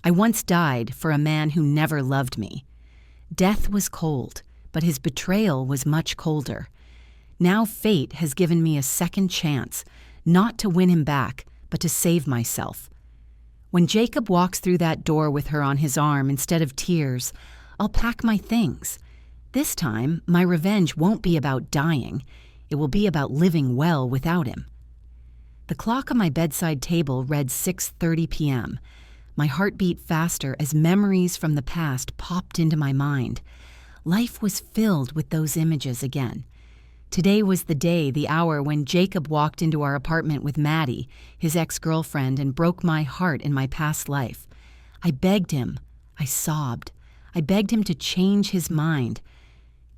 I once died for a man who never loved me. Death was cold, but his betrayal was much colder. Now fate has given me a second chance, not to win him back, but to save myself. When Jacob walks through that door with her on his arm instead of tears, I'll pack my things. This time, my revenge won't be about dying. It will be about living well without him. The clock on my bedside table read 6:30 p.m. My heart beat faster as memories from the past popped into my mind. Life was filled with those images again. Today was the day, the hour when Jacob walked into our apartment with Maddie, his ex-girlfriend, and broke my heart in my past life. I begged him. I sobbed. I begged him to change his mind.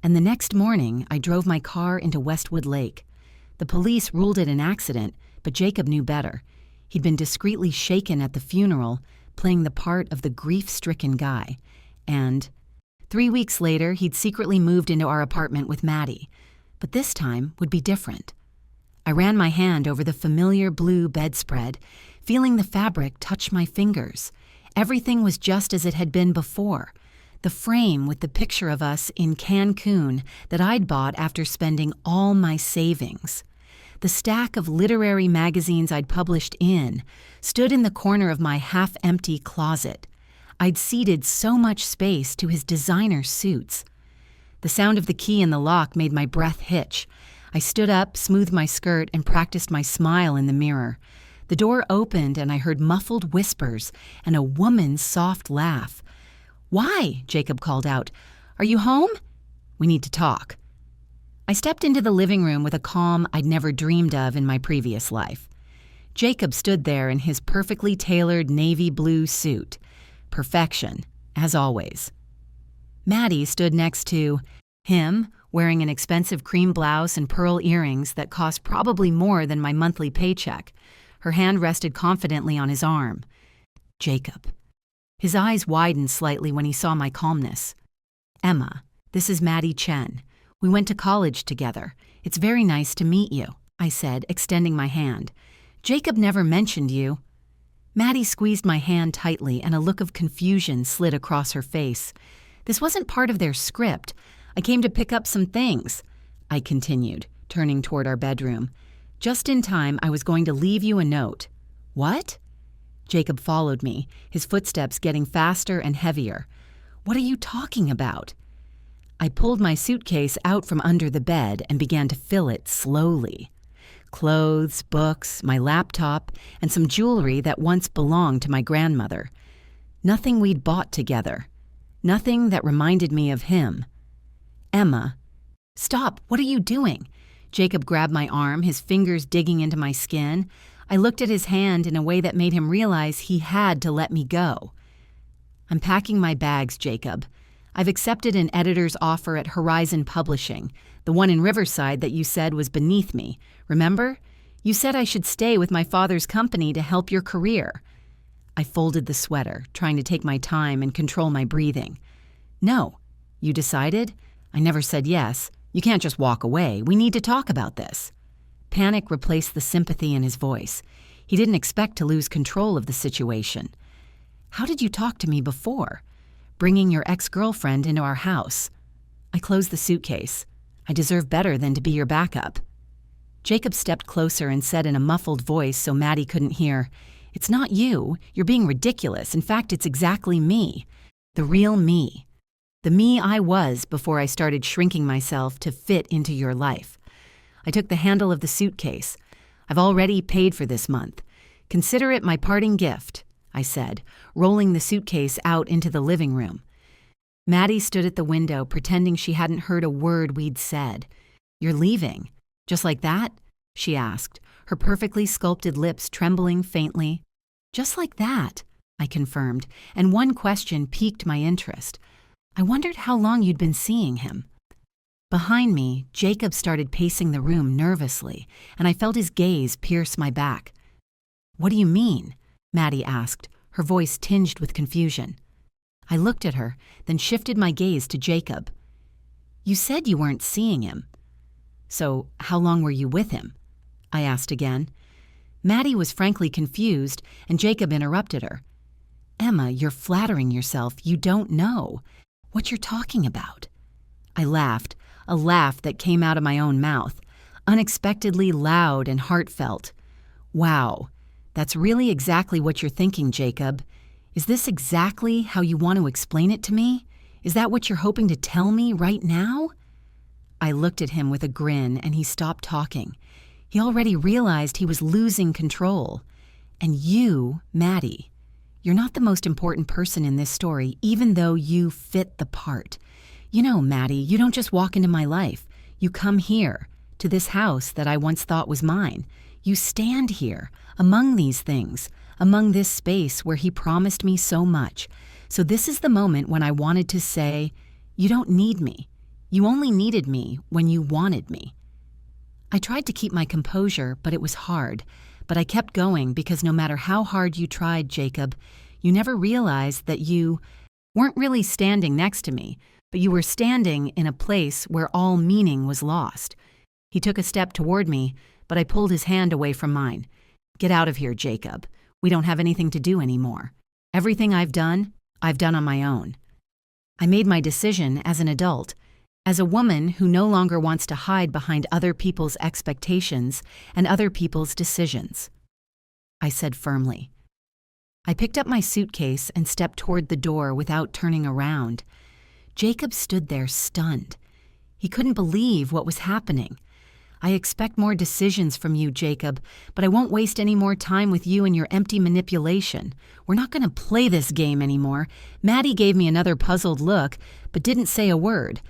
And the next morning, I drove my car into Westwood Lake. The police ruled it an accident, but Jacob knew better. He'd been discreetly shaken at the funeral, playing the part of the grief-stricken guy. And 3 weeks later, he'd secretly moved into our apartment with Maddie. But this time would be different. I ran my hand over the familiar blue bedspread, feeling the fabric touch my fingers. Everything was just as it had been before. The frame with the picture of us in Cancun that I'd bought after spending all my savings. The stack of literary magazines I'd published in stood in the corner of my half-empty closet. I'd ceded so much space to his designer suits. The sound of the key in the lock made my breath hitch. I stood up, smoothed my skirt, and practiced my smile in the mirror. The door opened and I heard muffled whispers and a woman's soft laugh. "Why?" Jacob called out. "Are you home? We need to talk." I stepped into the living room with a calm I'd never dreamed of in my previous life. Jacob stood there in his perfectly tailored navy blue suit. Perfection, as always. Maddie stood next to him, wearing an expensive cream blouse and pearl earrings that cost probably more than my monthly paycheck. Her hand rested confidently on his arm. Jacob. His eyes widened slightly when he saw my calmness. "Emma, this is Maddie Chen. We went to college together. It's very nice to meet you," I said, extending my hand. "Jacob never mentioned you." Maddie squeezed my hand tightly and a look of confusion slid across her face. "This wasn't part of their script. I came to pick up some things," I continued, turning toward our bedroom. "Just in time, I was going to leave you a note." "What?" Jacob followed me, his footsteps getting faster and heavier. "What are you talking about?" I pulled my suitcase out from under the bed and began to fill it slowly. Clothes, books, my laptop, and some jewelry that once belonged to my grandmother. Nothing we'd bought together. Nothing that reminded me of him. "Emma." "Stop, what are you doing?" Jacob grabbed my arm, his fingers digging into my skin. I looked at his hand in a way that made him realize he had to let me go. "I'm packing my bags, Jacob. I've accepted an editor's offer at Horizon Publishing, the one in Riverside that you said was beneath me. Remember? You said I should stay with my father's company to help your career." I folded the sweater, trying to take my time and control my breathing. "No. You decided? I never said yes. You can't just walk away. We need to talk about this." Panic replaced the sympathy in his voice. He didn't expect to lose control of the situation. "How did you talk to me before? Bringing your ex-girlfriend into our house." I closed the suitcase. "I deserve better than to be your backup." Jacob stepped closer and said in a muffled voice so Maddie couldn't hear, "It's not you. You're being ridiculous. In fact, it's exactly me. The real me. The me I was before I started shrinking myself to fit into your life." I took the handle of the suitcase. "I've already paid for this month. Consider it my parting gift," I said, rolling the suitcase out into the living room. Maddie stood at the window, pretending she hadn't heard a word we'd said. "You're leaving? Just like that?" she asked, her perfectly sculpted lips trembling faintly. "Just like that," I confirmed, and one question piqued my interest. I wondered how long you'd been seeing him. Behind me, Jacob started pacing the room nervously, and I felt his gaze pierce my back. "What do you mean?" Maddie asked, her voice tinged with confusion. I looked at her, then shifted my gaze to Jacob. "You said you weren't seeing him. So how long were you with him?" I asked again. Maddie was frankly confused, and Jacob interrupted her. Emma, you're flattering yourself. You don't know what you're talking about. I laughed, a laugh that came out of my own mouth, unexpectedly loud and heartfelt. Wow, that's really exactly what you're thinking, Jacob. Is this exactly how you want to explain it to me? Is that what you're hoping to tell me right now? I looked at him with a grin, and he stopped talking. He already realized he was losing control. And you, Maddie, you're not the most important person in this story, even though you fit the part. You know, Maddie, you don't just walk into my life. You come here, to this house that I once thought was mine. You stand here, among these things, among this space where he promised me so much. So this is the moment when I wanted to say, you don't need me. You only needed me when you wanted me. I tried to keep my composure, but it was hard. But I kept going because no matter how hard you tried, Jacob, you never realized that you weren't really standing next to me, but you were standing in a place where all meaning was lost. He took a step toward me, but I pulled his hand away from mine. Get out of here, Jacob. We don't have anything to do anymore. Everything I've done on my own. I made my decision as an adult, as a woman who no longer wants to hide behind other people's expectations and other people's decisions. I said firmly. I picked up my suitcase and stepped toward the door without turning around. Jacob stood there stunned. He couldn't believe what was happening. I expect more decisions from you, Jacob, but I won't waste any more time with you and your empty manipulation. We're not going to play this game anymore. Maddie gave me another puzzled look, but didn't say a word.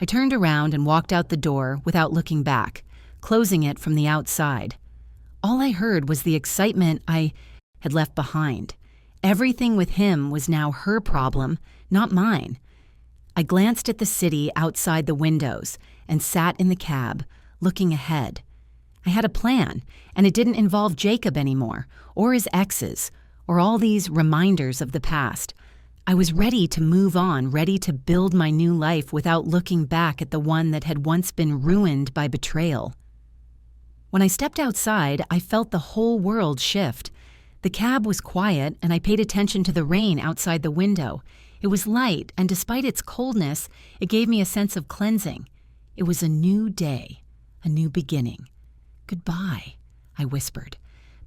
I turned around and walked out the door without looking back, closing it from the outside. All I heard was the excitement I had left behind. Everything with him was now her problem, not mine. I glanced at the city outside the windows and sat in the cab, looking ahead. I had a plan, and it didn't involve Jacob anymore, or his exes, or all these reminders of the past. I was ready to move on, ready to build my new life without looking back at the one that had once been ruined by betrayal. When I stepped outside, I felt the whole world shift. The cab was quiet, and I paid attention to the rain outside the window. It was light, and despite its coldness, it gave me a sense of cleansing. It was a new day, a new beginning. Goodbye, I whispered,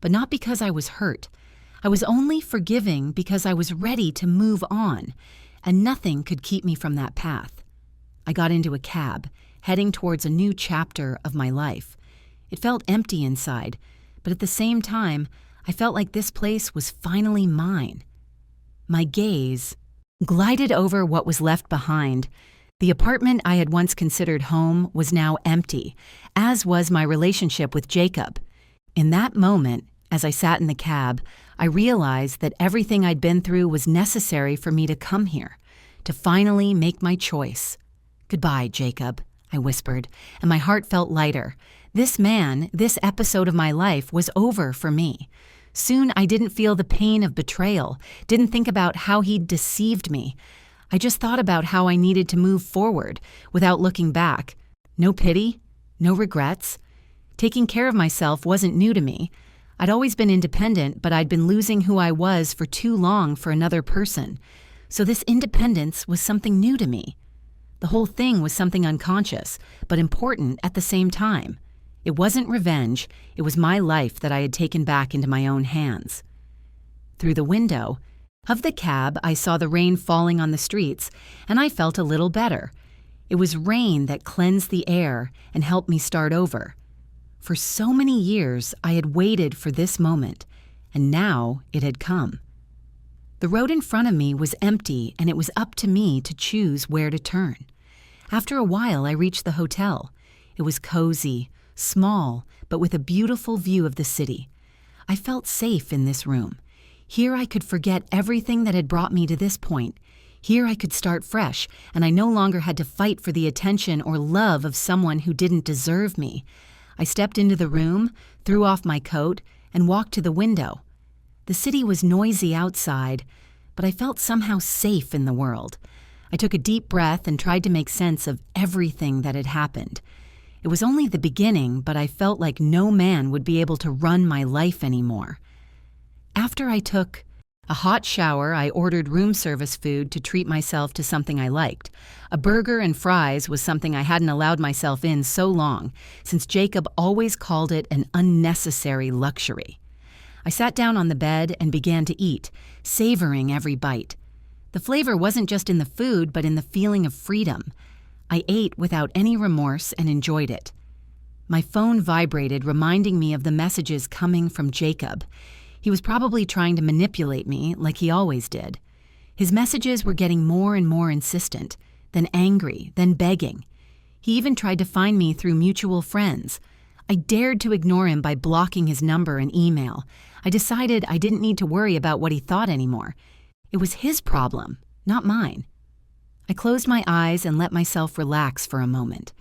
but not because I was hurt. I was only forgiving because I was ready to move on, and nothing could keep me from that path. I got into a cab, heading towards a new chapter of my life. It felt empty inside, but at the same time, I felt like this place was finally mine. My gaze glided over what was left behind. The apartment I had once considered home was now empty, as was my relationship with Jacob. In that moment, as I sat in the cab, I realized that everything I'd been through was necessary for me to come here, to finally make my choice. Goodbye, Jacob, I whispered, and my heart felt lighter. This man, this episode of my life was over for me. Soon I didn't feel the pain of betrayal, didn't think about how he'd deceived me. I just thought about how I needed to move forward without looking back. No pity, no regrets. Taking care of myself wasn't new to me. I'd always been independent, but I'd been losing who I was for too long for another person. So this independence was something new to me. The whole thing was something unconscious, but important at the same time. It wasn't revenge, it was my life that I had taken back into my own hands. Through the window of the cab, I saw the rain falling on the streets, and I felt a little better. It was rain that cleansed the air and helped me start over. For so many years, I had waited for this moment, and now it had come. The road in front of me was empty, and it was up to me to choose where to turn. After a while, I reached the hotel. It was cozy, small, but with a beautiful view of the city. I felt safe in this room. Here I could forget everything that had brought me to this point. Here I could start fresh, and I no longer had to fight for the attention or love of someone who didn't deserve me. I stepped into the room, threw off my coat, and walked to the window. The city was noisy outside, but I felt somehow safe in the world. I took a deep breath and tried to make sense of everything that had happened. It was only the beginning, but I felt like no man would be able to run my life anymore. After I took A hot shower, I ordered room service food to treat myself to something I liked. A burger and fries was something I hadn't allowed myself in so long, since Jacob always called it an unnecessary luxury. I sat down on the bed and began to eat, savoring every bite. The flavor wasn't just in the food, but in the feeling of freedom. I ate without any remorse and enjoyed it. My phone vibrated, reminding me of the messages coming from Jacob. He was probably trying to manipulate me, like he always did. His messages were getting more and more insistent, then angry, then begging. He even tried to find me through mutual friends. I dared to ignore him by blocking his number and email. I decided I didn't need to worry about what he thought anymore. It was his problem, not mine. I closed my eyes and let myself relax for a moment.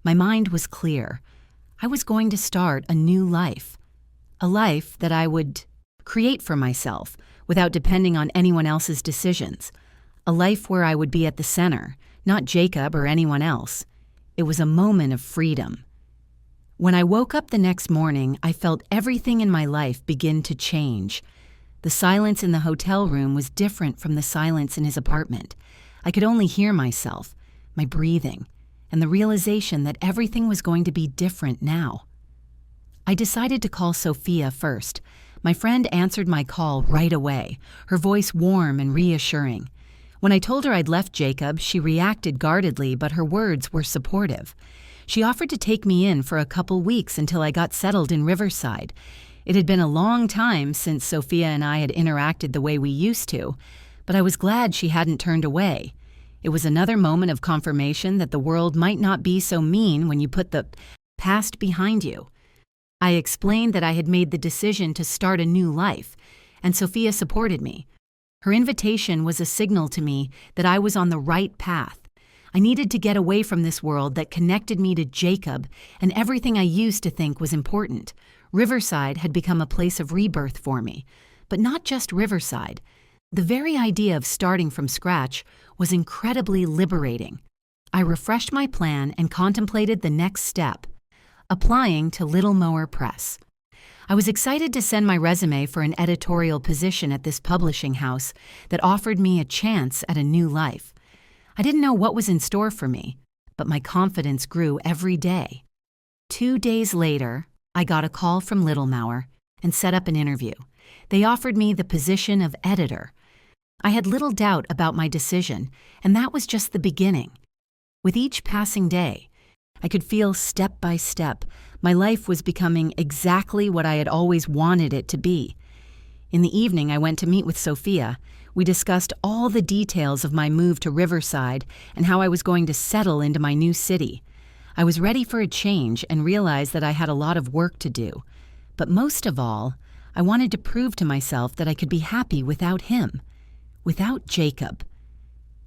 My mind was clear. I was going to start a new life. A life that I would create for myself without depending on anyone else's decisions. A life where I would be at the center, not Jacob or anyone else. It was a moment of freedom. When I woke up the next morning, I felt everything in my life begin to change. The silence in the hotel room was different from the silence in his apartment. I could only hear myself, my breathing, and the realization that everything was going to be different now. I decided to call Sophia first. My friend answered my call right away, her voice warm and reassuring. When I told her I'd left Jacob, she reacted guardedly, but her words were supportive. She offered to take me in for a couple weeks until I got settled in Riverside. It had been a long time since Sophia and I had interacted the way we used to, but I was glad she hadn't turned away. It was another moment of confirmation that the world might not be so mean when you put the past behind you. I explained that I had made the decision to start a new life, and Sophia supported me. Her invitation was a signal to me that I was on the right path. I needed to get away from this world that connected me to Jacob and everything I used to think was important. Riverside had become a place of rebirth for me, but not just Riverside. The very idea of starting from scratch was incredibly liberating. I refreshed my plan and contemplated the next step: applying to Little Mower Press. I was excited to send my resume for an editorial position at this publishing house that offered me a chance at a new life. I didn't know what was in store for me, but my confidence grew every day. 2 days later, I got a call from Little Mower and set up an interview. They offered me the position of editor. I had little doubt about my decision, and that was just the beginning. With each passing day, I could feel step by step my life was becoming exactly what I had always wanted it to be. In the evening, I went to meet with Sophia. We discussed all the details of my move to Riverside and how I was going to settle into my new city. I was ready for a change and realized that I had a lot of work to do. But most of all, I wanted to prove to myself that I could be happy without him, without Jacob.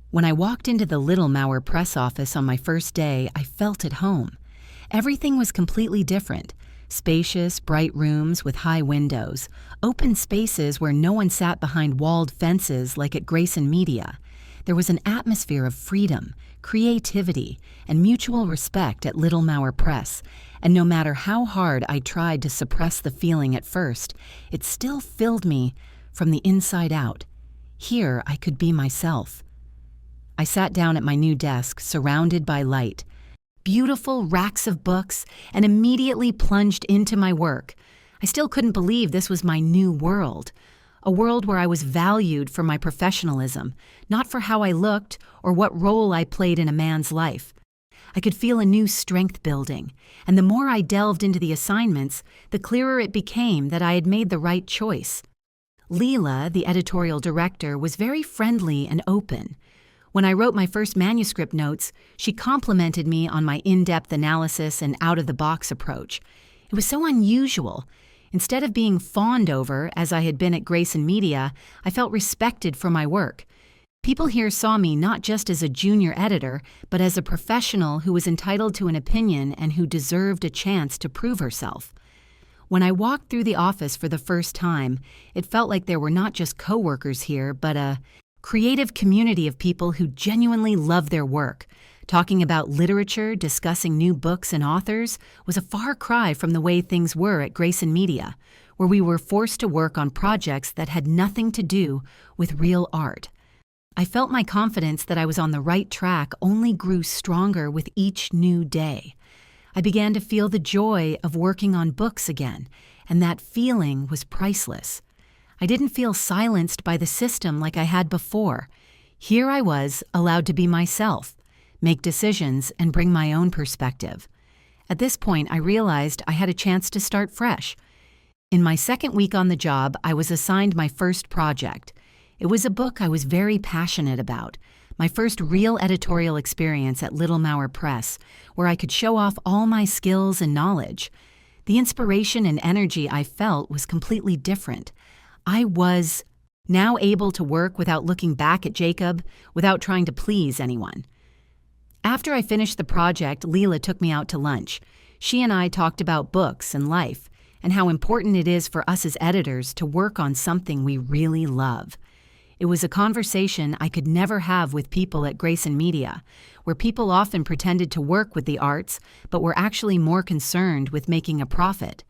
When I walked into the Little Mower Press office on my first day, I felt at home. Everything was completely different. Spacious, bright rooms with high windows, open spaces where no one sat behind walled fences like at Grayson Media. There was an atmosphere of freedom, creativity, and mutual respect at Little Mower Press, and no matter how hard I tried to suppress the feeling at first, it still filled me from the inside out. Here I could be myself. I sat down at my new desk, surrounded by light, beautiful racks of books, and immediately plunged into my work. I still couldn't believe this was my new world, a world where I was valued for my professionalism, not for how I looked or what role I played in a man's life. I could feel a new strength building, and the more I delved into the assignments, the clearer it became that I had made the right choice. Leela, the editorial director, was very friendly and open. When I wrote my first manuscript notes, she complimented me on my in-depth analysis and out-of-the-box approach. It was so unusual. Instead of being fawned over, as I had been at Grayson Media, I felt respected for my work. People here saw me not just as a junior editor, but as a professional who was entitled to an opinion and who deserved a chance to prove herself. When I walked through the office for the first time, it felt like there were not just coworkers here, but a creative community of people who genuinely love their work. Talking about literature, discussing new books and authors, was a far cry from the way things were at Grayson Media. where we were forced to work on projects that had nothing to do with real art. I felt my confidence that I was on the right track only grew stronger with each new day. I began to feel the joy of working on books again, and that feeling was priceless. I didn't feel silenced by the system like I had before. Here I was, allowed to be myself, make decisions, and bring my own perspective. At this point, I realized I had a chance to start fresh. In my second week on the job, I was assigned my first project. It was a book I was very passionate about, my first real editorial experience at Little Mauer Press, where I could show off all my skills and knowledge. The inspiration and energy I felt was completely different. I was now able to work without looking back at Jacob, without trying to please anyone. After I finished the project, Leela took me out to lunch. She and I talked about books and life, and how important it is for us as editors to work on something we really love. It was a conversation I could never have with people at Grayson Media, where people often pretended to work with the arts, but were actually more concerned with making a profit.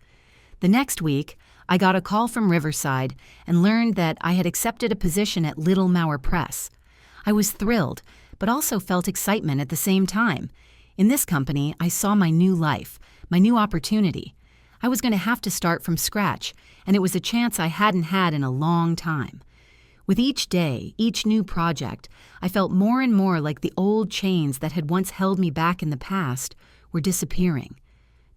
The next week, I got a call from Riverside and learned that I had accepted a position at Little Mauer Press. I was thrilled, but also felt excitement at the same time. In this company, I saw my new life, my new opportunity. I was going to have to start from scratch, and it was a chance I hadn't had in a long time. With each day, each new project, I felt more and more like the old chains that had once held me back in the past were disappearing.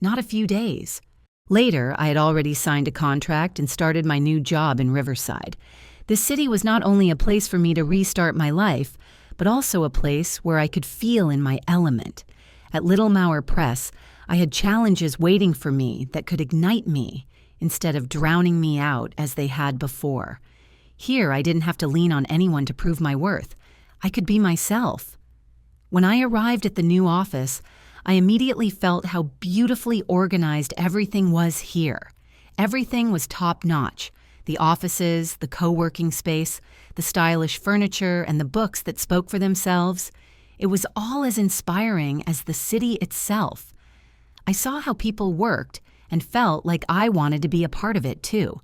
Not a few days. Later, I had already signed a contract and started my new job in Riverside. This city was not only a place for me to restart my life, but also a place where I could feel in my element. At Little Mauer Press, I had challenges waiting for me that could ignite me instead of drowning me out as they had before. Here, I didn't have to lean on anyone to prove my worth. I could be myself. When I arrived at the new office, I immediately felt how beautifully organized everything was here. Everything was top-notch. The offices, the co-working space, the stylish furniture, and the books that spoke for themselves. It was all as inspiring as the city itself. I saw how people worked and felt like I wanted to be a part of it too.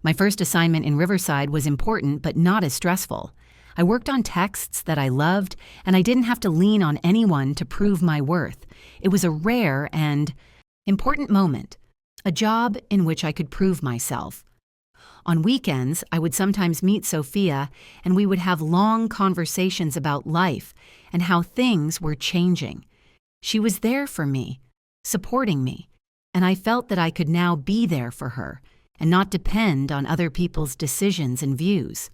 My first assignment in Riverside was important but not as stressful. I worked on texts that I loved, and I didn't have to lean on anyone to prove my worth. It was a rare and important moment, a job in which I could prove myself. On weekends, I would sometimes meet Sophia, and we would have long conversations about life and how things were changing. She was there for me, supporting me, and I felt that I could now be there for her and not depend on other people's decisions and views.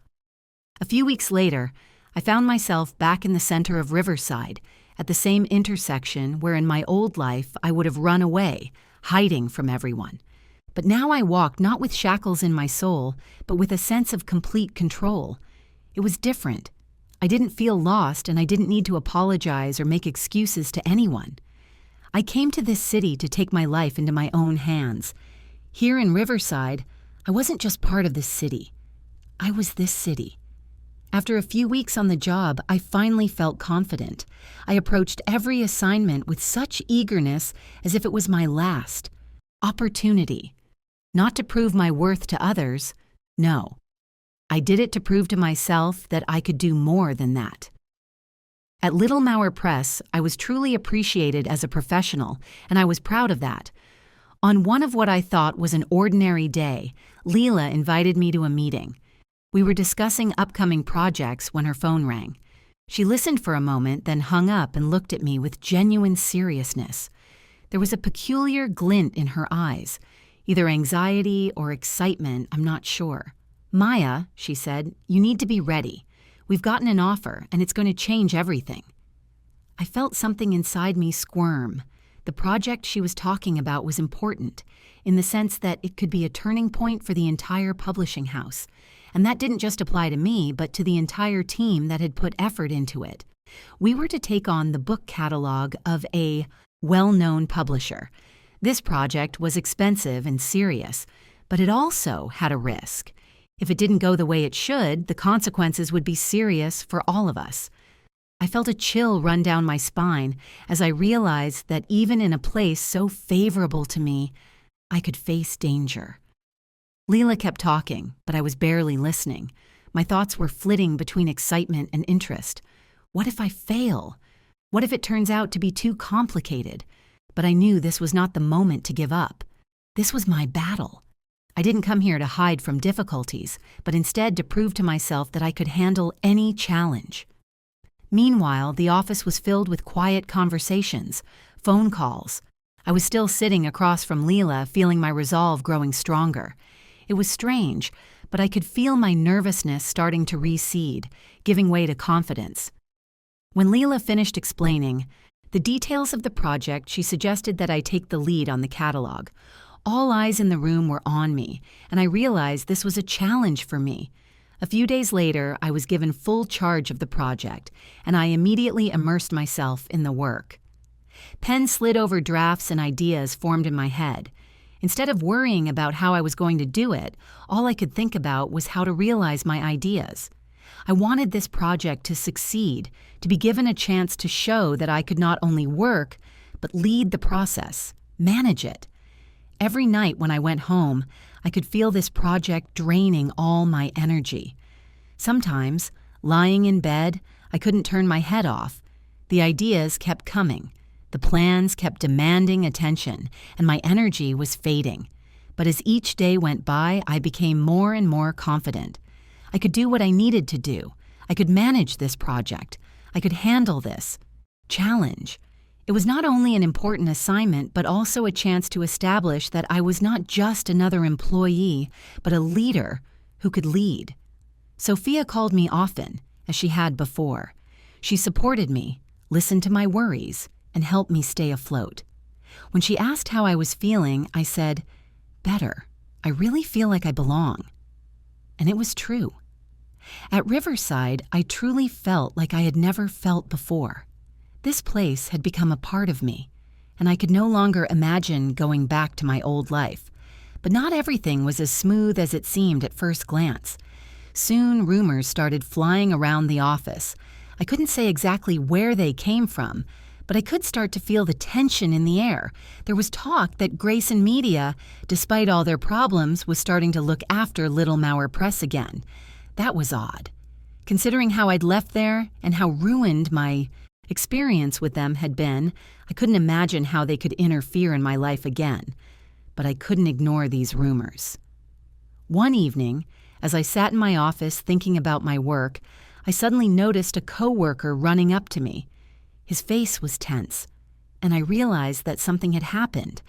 A few weeks later, I found myself back in the center of Riverside, at the same intersection where in my old life I would have run away, hiding from everyone. But now I walked not with shackles in my soul, but with a sense of complete control. It was different. I didn't feel lost, and I didn't need to apologize or make excuses to anyone. I came to this city to take my life into my own hands. Here in Riverside, I wasn't just part of this city. I was this city. After a few weeks on the job, I finally felt confident. I approached every assignment with such eagerness as if it was my last. Opportunity. Not to prove my worth to others, no. I did it to prove to myself that I could do more than that. At Little Mauer Press, I was truly appreciated as a professional, and I was proud of that. On one of what I thought was an ordinary day, Leela invited me to a meeting. We were discussing upcoming projects when her phone rang. She listened for a moment, then hung up and looked at me with genuine seriousness. There was a peculiar glint in her eyes, either anxiety or excitement, I'm not sure. "Maya," she said, "you need to be ready. We've gotten an offer, and it's going to change everything." I felt something inside me squirm. The project she was talking about was important, in the sense that it could be a turning point for the entire publishing house. And that didn't just apply to me, but to the entire team that had put effort into it. We were to take on the book catalog of a well-known publisher. This project was expensive and serious, but it also had a risk. If it didn't go the way it should, the consequences would be serious for all of us. I felt a chill run down my spine as I realized that even in a place so favorable to me, I could face danger. Leela kept talking, but I was barely listening. My thoughts were flitting between excitement and interest. What if I fail? What if it turns out to be too complicated? But I knew this was not the moment to give up. This was my battle. I didn't come here to hide from difficulties, but instead to prove to myself that I could handle any challenge. Meanwhile, the office was filled with quiet conversations, phone calls. I was still sitting across from Leela, feeling my resolve growing stronger. It was strange, but I could feel my nervousness starting to recede, giving way to confidence. When Leela finished explaining the details of the project, she suggested that I take the lead on the catalog. All eyes in the room were on me, and I realized this was a challenge for me. A few days later, I was given full charge of the project, and I immediately immersed myself in the work. Pen slid over drafts and ideas formed in my head. Instead of worrying about how I was going to do it, all I could think about was how to realize my ideas. I wanted this project to succeed, to be given a chance to show that I could not only work, but lead the process, manage it. Every night when I went home, I could feel this project draining all my energy. Sometimes, lying in bed, I couldn't turn my head off. The ideas kept coming. The plans kept demanding attention, and my energy was fading. But as each day went by, I became more and more confident. I could do what I needed to do. I could manage this project. I could handle this challenge. It was not only an important assignment, but also a chance to establish that I was not just another employee, but a leader who could lead. Sophia called me often, as she had before. She supported me, listened to my worries, and helped me stay afloat. When she asked how I was feeling, I said, "Better. I really feel like I belong." And it was true. At Riverside, I truly felt like I had never felt before. This place had become a part of me, and I could no longer imagine going back to my old life. But not everything was as smooth as it seemed at first glance. Soon, rumors started flying around the office. I couldn't say exactly where they came from, but I could start to feel the tension in the air. There was talk that Grayson Media, despite all their problems, was starting to look after Little Mauer Press again. That was odd. Considering how I'd left there and how ruined my experience with them had been, I couldn't imagine how they could interfere in my life again. But I couldn't ignore these rumors. One evening, as I sat in my office thinking about my work, I suddenly noticed a coworker running up to me. His face was tense, and I realized that something had happened.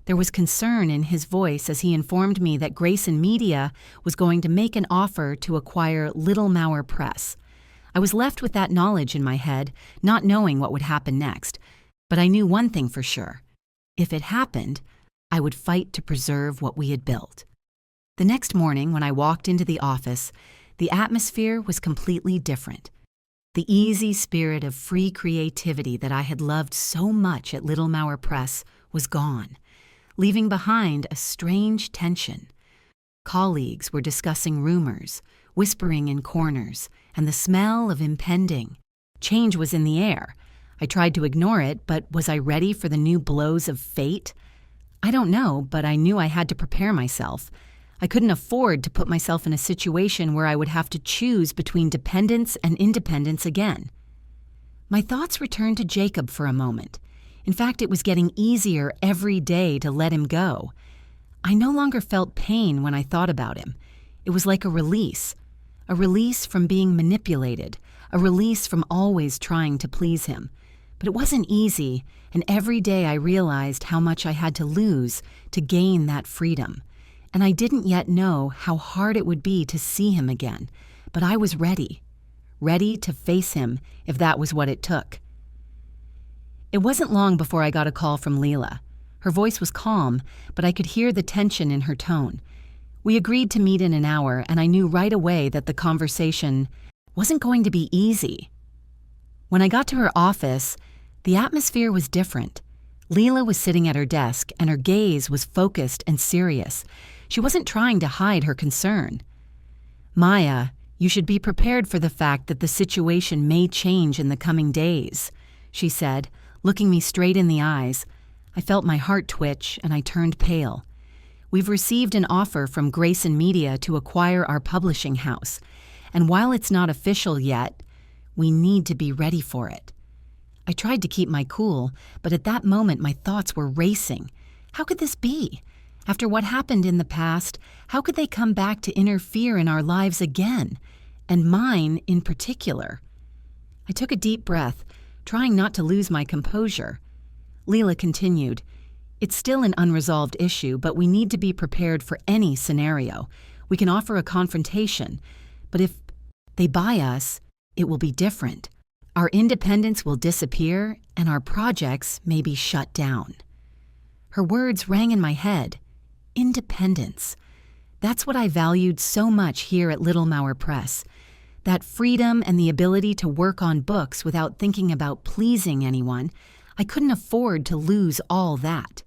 There was concern in his voice as he informed me that Grayson Media was going to make an offer to acquire Little Mauer Press. I was left with that knowledge in my head, not knowing what would happen next. But I knew one thing for sure. If it happened, I would fight to preserve what we had built. The next morning, when I walked into the office, the atmosphere was completely different. The easy spirit of free creativity that I had loved so much at Little Mauer Press was gone, leaving behind a strange tension. Colleagues were discussing rumors, whispering in corners, and the smell of impending change was in the air. I tried to ignore it, but was I ready for the new blows of fate? I don't know, but I knew I had to prepare myself. I couldn't afford to put myself in a situation where I would have to choose between dependence and independence again. My thoughts returned to Jacob for a moment. In fact, it was getting easier every day to let him go. I no longer felt pain when I thought about him. It was like a release from being manipulated, a release from always trying to please him. But it wasn't easy, and every day I realized how much I had to lose to gain that freedom. And I didn't yet know how hard it would be to see him again, but I was ready to face him if that was what it took. It wasn't long before I got a call from Leela. Her voice was calm, but I could hear the tension in her tone. We agreed to meet in an hour, and I knew right away that the conversation wasn't going to be easy. When I got to her office, the atmosphere was different. Leela was sitting at her desk, and her gaze was focused and serious. She wasn't trying to hide her concern. "Maya, you should be prepared for the fact that the situation may change in the coming days," she said, looking me straight in the eyes. I felt my heart twitch, and I turned pale. We've received an offer from Grayson Media to acquire our publishing house, and while it's not official yet, we need to be ready for it. I tried to keep my cool, but at that moment my thoughts were racing. How could this be? After what happened in the past, how could they come back to interfere in our lives again? And mine in particular. I took a deep breath, trying not to lose my composure. Leela continued, "It's still an unresolved issue, but we need to be prepared for any scenario. We can offer a confrontation, but if they buy us, it will be different. Our independence will disappear, and our projects may be shut down." Her words rang in my head. Independence. That's what I valued so much here at Little Mauer Press. That freedom and the ability to work on books without thinking about pleasing anyone. I couldn't afford to lose all that.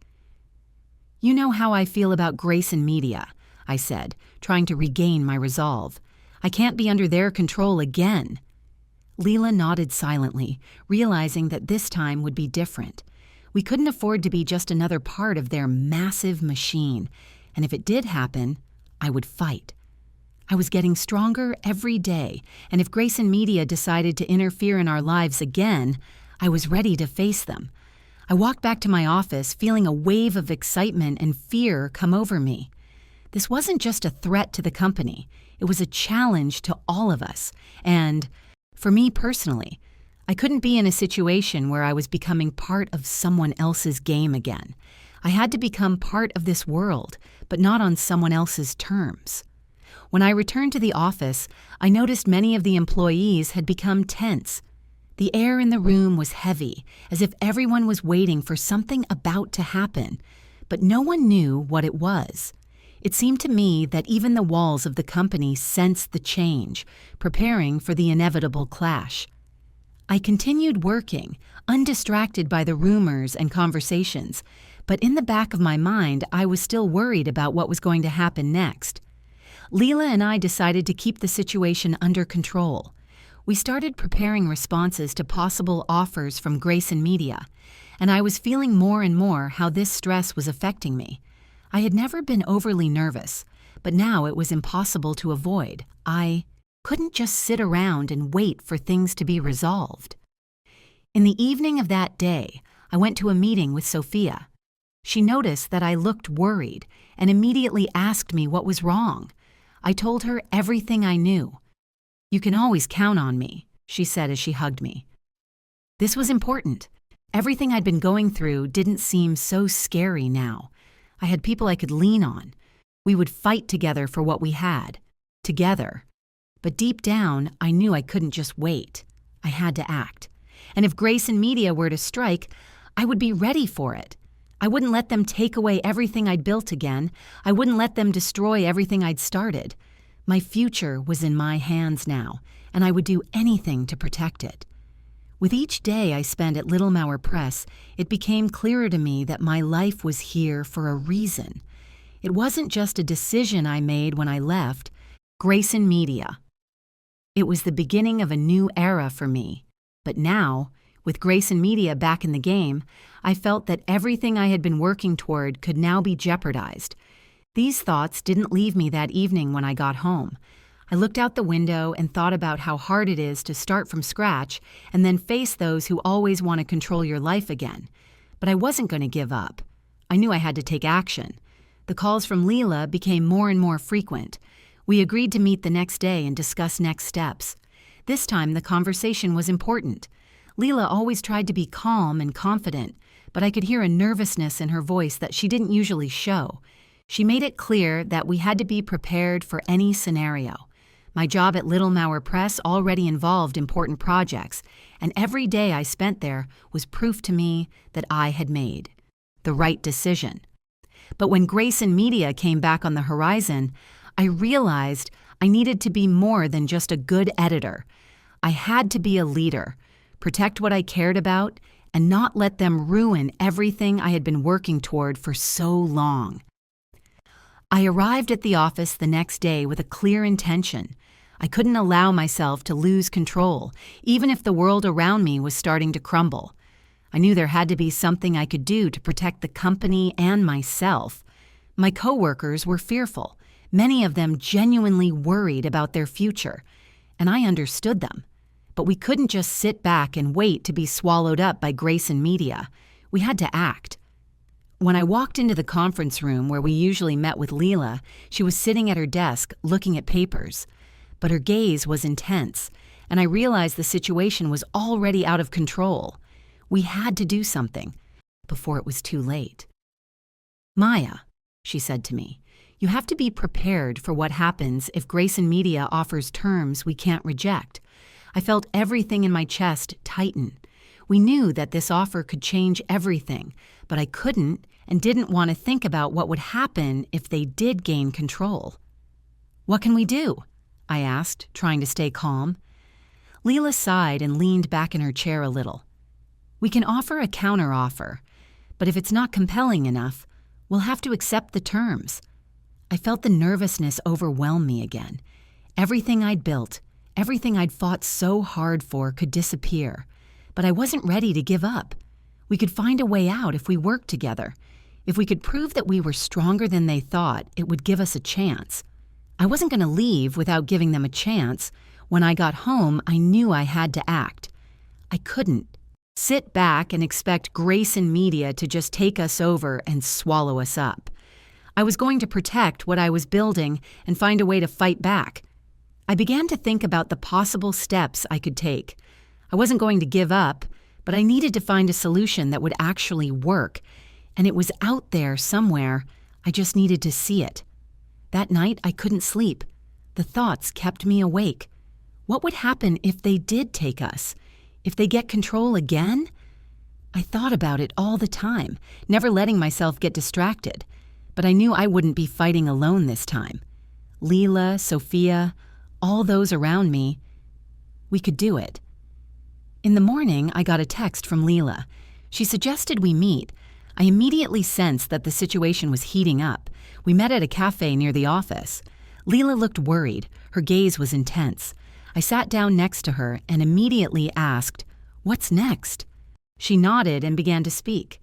"You know how I feel about Grayson Media," I said, trying to regain my resolve. "I can't be under their control again." Leela nodded silently, realizing that this time would be different. We couldn't afford to be just another part of their massive machine, and if it did happen, I would fight. I was getting stronger every day, and if Grayson Media decided to interfere in our lives again, I was ready to face them. I walked back to my office, feeling a wave of excitement and fear come over me. This wasn't just a threat to the company, it was a challenge to all of us, and for me personally, I couldn't be in a situation where I was becoming part of someone else's game again. I had to become part of this world, but not on someone else's terms. When I returned to the office, I noticed many of the employees had become tense. The air in the room was heavy, as if everyone was waiting for something about to happen, but no one knew what it was. It seemed to me that even the walls of the company sensed the change, preparing for the inevitable clash. I continued working, undistracted by the rumors and conversations, but in the back of my mind, I was still worried about what was going to happen next. Leela and I decided to keep the situation under control. We started preparing responses to possible offers from Grayson Media, and I was feeling more and more how this stress was affecting me. I had never been overly nervous, but now it was impossible to avoid. I couldn't just sit around and wait for things to be resolved. In the evening of that day, I went to a meeting with Sophia. She noticed that I looked worried and immediately asked me what was wrong. I told her everything I knew. "You can always count on me," she said as she hugged me. This was important. Everything I'd been going through didn't seem so scary now. I had people I could lean on. We would fight together for what we had. Together. But deep down, I knew I couldn't just wait. I had to act. And if Grayson Media were to strike, I would be ready for it. I wouldn't let them take away everything I'd built again. I wouldn't let them destroy everything I'd started. My future was in my hands now, and I would do anything to protect it. With each day I spent at Little Mauer Press, it became clearer to me that my life was here for a reason. It wasn't just a decision I made when I left Grayson Media. It was the beginning of a new era for me. But now, with Grayson Media back in the game, I felt that everything I had been working toward could now be jeopardized. These thoughts didn't leave me that evening when I got home. I looked out the window and thought about how hard it is to start from scratch and then face those who always want to control your life again. But I wasn't going to give up. I knew I had to take action. The calls from Leela became more and more frequent. We agreed to meet the next day and discuss next steps. This time the conversation was important. Leela always tried to be calm and confident, but I could hear a nervousness in her voice that she didn't usually show. She made it clear that we had to be prepared for any scenario. My job at Little Mauer Press already involved important projects, and every day I spent there was proof to me that I had made the right decision. But when Grayson Media came back on the horizon, I realized I needed to be more than just a good editor. I had to be a leader, protect what I cared about, and not let them ruin everything I had been working toward for so long. I arrived at the office the next day with a clear intention. I couldn't allow myself to lose control, even if the world around me was starting to crumble. I knew there had to be something I could do to protect the company and myself. My coworkers were fearful, many of them genuinely worried about their future, and I understood them. But we couldn't just sit back and wait to be swallowed up by grace and media. We had to act. When I walked into the conference room where we usually met with Leela, she was sitting at her desk looking at papers. But her gaze was intense, and I realized the situation was already out of control. We had to do something before it was too late. "Maya," she said to me, "you have to be prepared for what happens if Grace and Media offers terms we can't reject." I felt everything in my chest tighten. We knew that this offer could change everything, but I couldn't and didn't want to think about what would happen if they did gain control. "What can we do?" I asked, trying to stay calm. Leela sighed and leaned back in her chair a little. "We can offer a counteroffer, but if it's not compelling enough, we'll have to accept the terms." I felt the nervousness overwhelm me again. Everything I'd built, everything I'd fought so hard for could disappear, but I wasn't ready to give up. We could find a way out if we worked together. If we could prove that we were stronger than they thought, it would give us a chance. I wasn't going to leave without giving them a chance. When I got home, I knew I had to act. I couldn't sit back and expect Grace and Media to just take us over and swallow us up. I was going to protect what I was building and find a way to fight back. I began to think about the possible steps I could take. I wasn't going to give up, but I needed to find a solution that would actually work, and it was out there somewhere. I just needed to see it. That night, I couldn't sleep. The thoughts kept me awake. What would happen if they did take us? If they get control again? I thought about it all the time, never letting myself get distracted. But I knew I wouldn't be fighting alone this time. Leela, Sophia, all those around me, we could do it. In the morning, I got a text from Leela. She suggested we meet. I immediately sensed that the situation was heating up. We met at a cafe near the office. Leela looked worried. Her gaze was intense. I sat down next to her and immediately asked, "What's next?" She nodded and began to speak.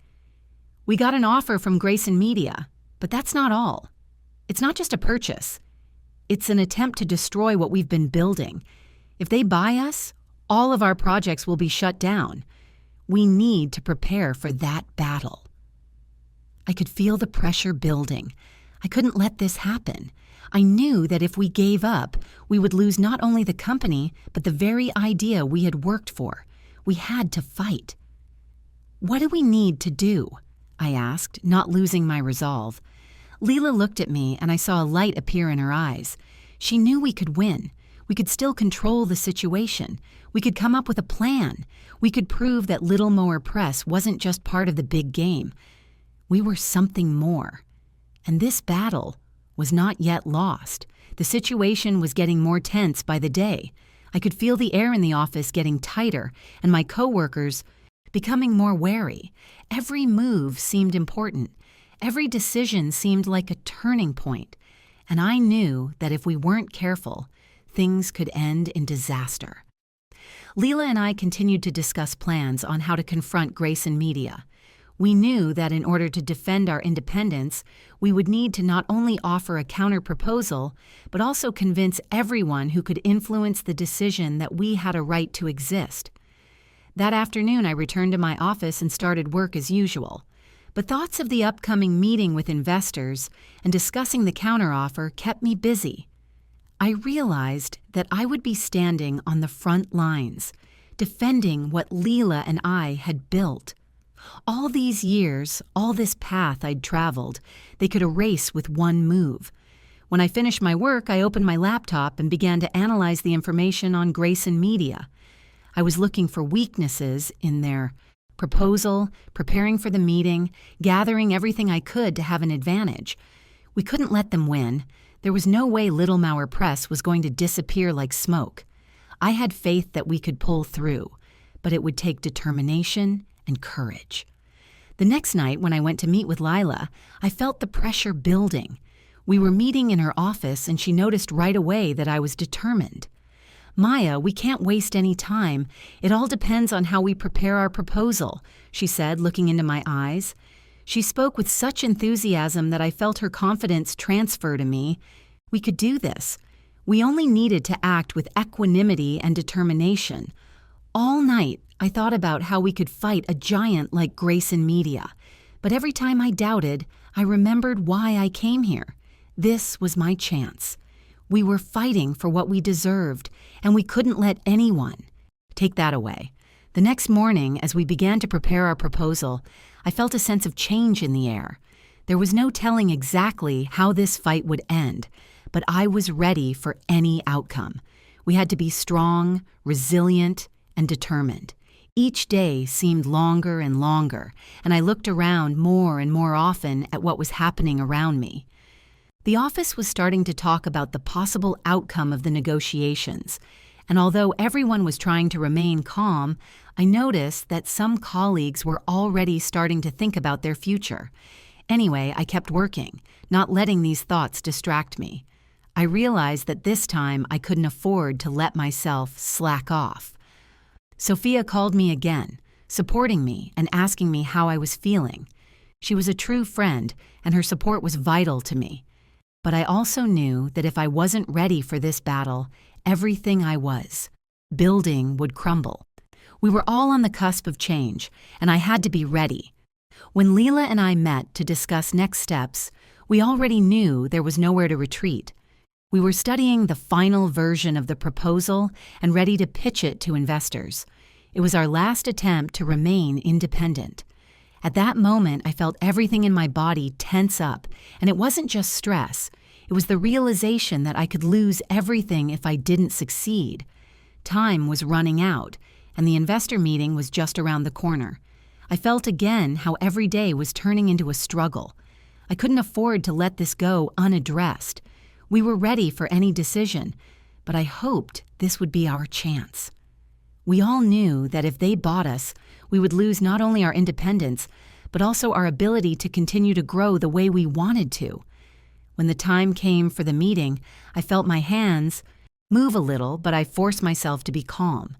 "We got an offer from Grace and Media, but that's not all. It's not just a purchase. It's an attempt to destroy what we've been building. If they buy us, all of our projects will be shut down. We need to prepare for that battle." I could feel the pressure building. I couldn't let this happen. I knew that if we gave up, we would lose not only the company, but the very idea we had worked for. We had to fight. "What do we need to do?" I asked, not losing my resolve. Leela looked at me, and I saw a light appear in her eyes. She knew we could win. We could still control the situation. We could come up with a plan. We could prove that Little Mower Press wasn't just part of the big game. We were something more. And this battle was not yet lost. The situation was getting more tense by the day. I could feel the air in the office getting tighter, and my coworkers becoming more wary. Every move seemed important. Every decision seemed like a turning point, and I knew that if we weren't careful, things could end in disaster. Leela and I continued to discuss plans on how to confront Grace and Media. We knew that in order to defend our independence, we would need to not only offer a counter-proposal, but also convince everyone who could influence the decision that we had a right to exist. That afternoon, I returned to my office and started work as usual. But thoughts of the upcoming meeting with investors and discussing the counteroffer kept me busy. I realized that I would be standing on the front lines, defending what Leela and I had built. All these years, all this path I'd traveled, they could erase with one move. When I finished my work, I opened my laptop and began to analyze the information on Grace and Media. I was looking for weaknesses in their proposal, preparing for the meeting, gathering everything I could to have an advantage. We couldn't let them win. There was no way Little Mower Press was going to disappear like smoke. I had faith that we could pull through, but it would take determination and courage. The next night, when I went to meet with Lila, I felt the pressure building. We were meeting in her office, and she noticed right away that I was determined. "Maya, we can't waste any time. It all depends on how we prepare our proposal," she said, looking into my eyes. She spoke with such enthusiasm that I felt her confidence transfer to me. We could do this. We only needed to act with equanimity and determination. All night, I thought about how we could fight a giant like Grayson Media. But every time I doubted, I remembered why I came here. This was my chance. We were fighting for what we deserved, and we couldn't let anyone take that away. The next morning, as we began to prepare our proposal, I felt a sense of change in the air. There was no telling exactly how this fight would end, but I was ready for any outcome. We had to be strong, resilient, and determined. Each day seemed longer and longer, and I looked around more and more often at what was happening around me. The office was starting to talk about the possible outcome of the negotiations, and although everyone was trying to remain calm, I noticed that some colleagues were already starting to think about their future. Anyway, I kept working, not letting these thoughts distract me. I realized that this time I couldn't afford to let myself slack off. Sophia called me again, supporting me and asking me how I was feeling. She was a true friend, and her support was vital to me. But I also knew that if I wasn't ready for this battle, everything I was building would crumble. We were all on the cusp of change, and I had to be ready. When Leela and I met to discuss next steps, we already knew there was nowhere to retreat. We were studying the final version of the proposal and ready to pitch it to investors. It was our last attempt to remain independent. At that moment, I felt everything in my body tense up, and it wasn't just stress. It was the realization that I could lose everything if I didn't succeed. Time was running out, and the investor meeting was just around the corner. I felt again how every day was turning into a struggle. I couldn't afford to let this go unaddressed. We were ready for any decision, but I hoped this would be our chance. We all knew that if they bought us, we would lose not only our independence, but also our ability to continue to grow the way we wanted to. When the time came for the meeting, I felt my hands move a little, but I forced myself to be calm.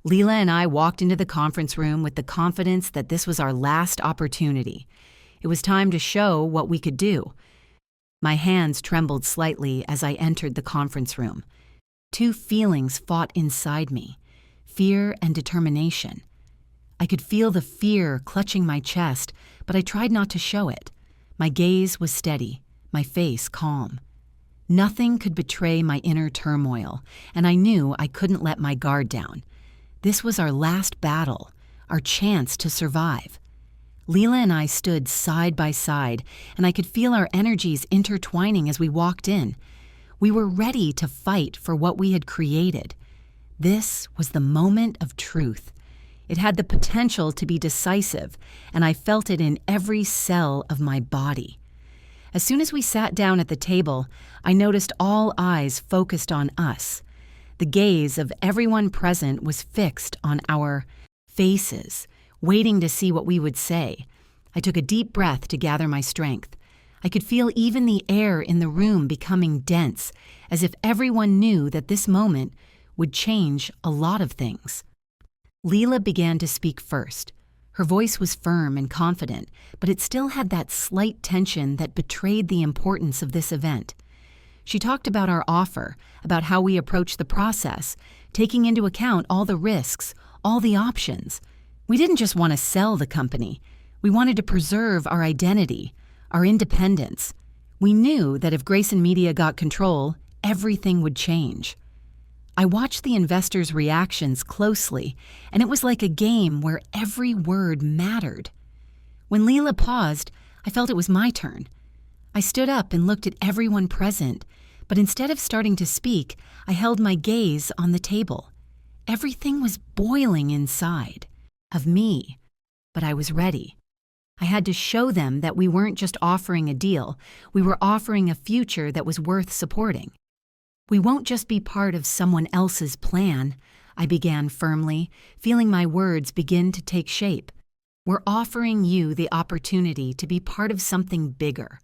Leela and I walked into the conference room with the confidence that this was our last opportunity. It was time to show what we could do. My hands trembled slightly as I entered the conference room. Two feelings fought inside me: fear and determination. I could feel the fear clutching my chest, but I tried not to show it. My gaze was steady, my face calm. Nothing could betray my inner turmoil, and I knew I couldn't let my guard down. This was our last battle, our chance to survive. Leela and I stood side by side, and I could feel our energies intertwining as we walked in. We were ready to fight for what we had created. This was the moment of truth. It had the potential to be decisive, and I felt it in every cell of my body. As soon as we sat down at the table, I noticed all eyes focused on us. The gaze of everyone present was fixed on our faces, waiting to see what we would say. I took a deep breath to gather my strength. I could feel even the air in the room becoming dense, as if everyone knew that this moment would change a lot of things. Leela began to speak first. Her voice was firm and confident, but it still had that slight tension that betrayed the importance of this event. She talked about our offer, about how we approach the process, taking into account all the risks, all the options. We didn't just want to sell the company. We wanted to preserve our identity, our independence. We knew that if Grayson Media got control, everything would change. I watched the investors' reactions closely, and it was like a game where every word mattered. When Leela paused, I felt it was my turn. I stood up and looked at everyone present, but instead of starting to speak, I held my gaze on the table. Everything was boiling inside of me, but I was ready. I had to show them that we weren't just offering a deal, we were offering a future that was worth supporting. We won't just be part of someone else's plan, I began firmly, feeling my words begin to take shape. We're offering you the opportunity to be part of something bigger.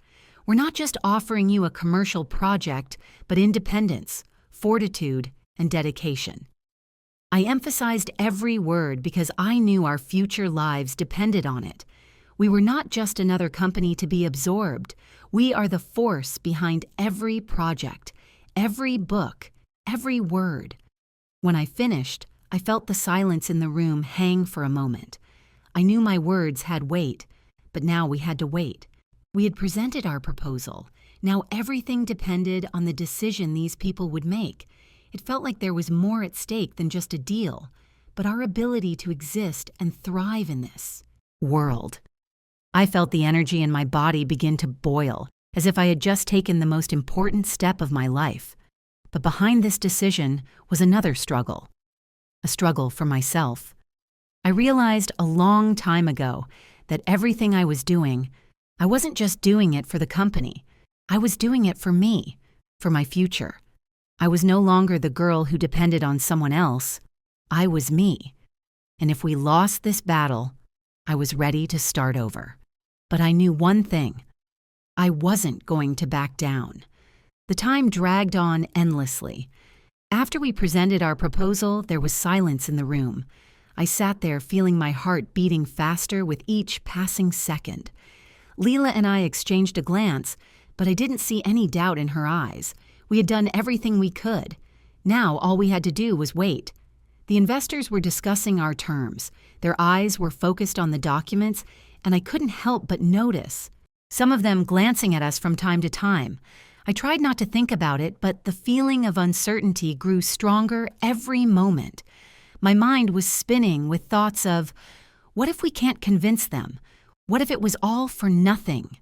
We're not just offering you a commercial project, but independence, fortitude, and dedication. I emphasized every word because I knew our future lives depended on it. We were not just another company to be absorbed. We are the force behind every project, every book, every word. When I finished, I felt the silence in the room hang for a moment. I knew my words had weight, but now we had to wait. We had presented our proposal. Now everything depended on the decision these people would make. It felt like there was more at stake than just a deal, but our ability to exist and thrive in this world. I felt the energy in my body begin to boil, as if I had just taken the most important step of my life. But behind this decision was another struggle, a struggle for myself. I realized a long time ago that everything I was doing, I wasn't just doing it for the company. I was doing it for me, for my future. I was no longer the girl who depended on someone else. I was me. And if we lost this battle, I was ready to start over. But I knew one thing. I wasn't going to back down. The time dragged on endlessly. After we presented our proposal, there was silence in the room. I sat there feeling my heart beating faster with each passing second. Leela and I exchanged a glance, but I didn't see any doubt in her eyes. We had done everything we could. Now all we had to do was wait. The investors were discussing our terms. Their eyes were focused on the documents, and I couldn't help but notice, some of them glancing at us from time to time. I tried not to think about it, but the feeling of uncertainty grew stronger every moment. My mind was spinning with thoughts of, what if we can't convince them? What if it was all for nothing?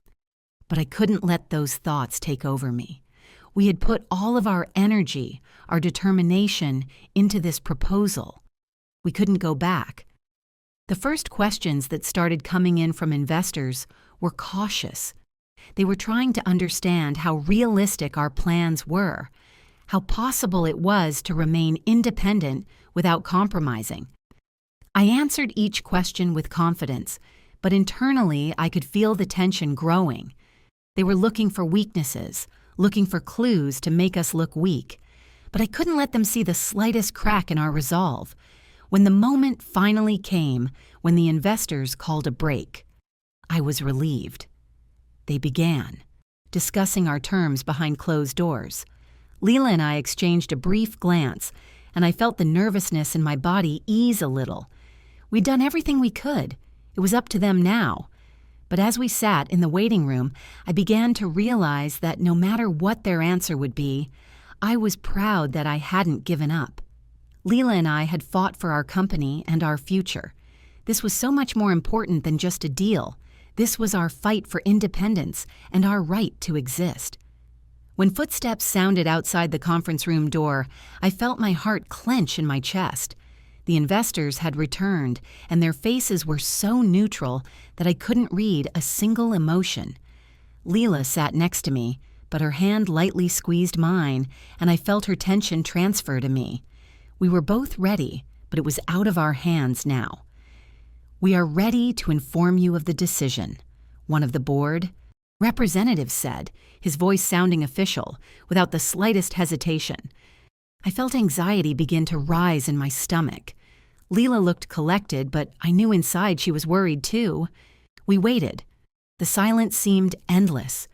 But I couldn't let those thoughts take over me. We had put all of our energy, our determination, into this proposal. We couldn't go back. The first questions that started coming in from investors were cautious. They were trying to understand how realistic our plans were, how possible it was to remain independent without compromising. I answered each question with confidence, but internally I could feel the tension growing. They were looking for weaknesses, looking for clues to make us look weak. But I couldn't let them see the slightest crack in our resolve. When the moment finally came, when the investors called a break, I was relieved. They began, discussing our terms behind closed doors. Leela and I exchanged a brief glance, and I felt the nervousness in my body ease a little. We'd done everything we could. It was up to them now. But as we sat in the waiting room, I began to realize that no matter what their answer would be, I was proud that I hadn't given up. Leela and I had fought for our company and our future. This was so much more important than just a deal. This was our fight for independence and our right to exist. When footsteps sounded outside the conference room door, I felt my heart clench in my chest. The investors had returned, and their faces were so neutral that I couldn't read a single emotion. Leela sat next to me, but her hand lightly squeezed mine, and I felt her tension transfer to me. We were both ready, but it was out of our hands now. "We are ready to inform you of the decision," one of the board representatives said, his voice sounding official, without the slightest hesitation. I felt anxiety begin to rise in my stomach. Leela looked collected, but I knew inside she was worried too. We waited. The silence seemed endless.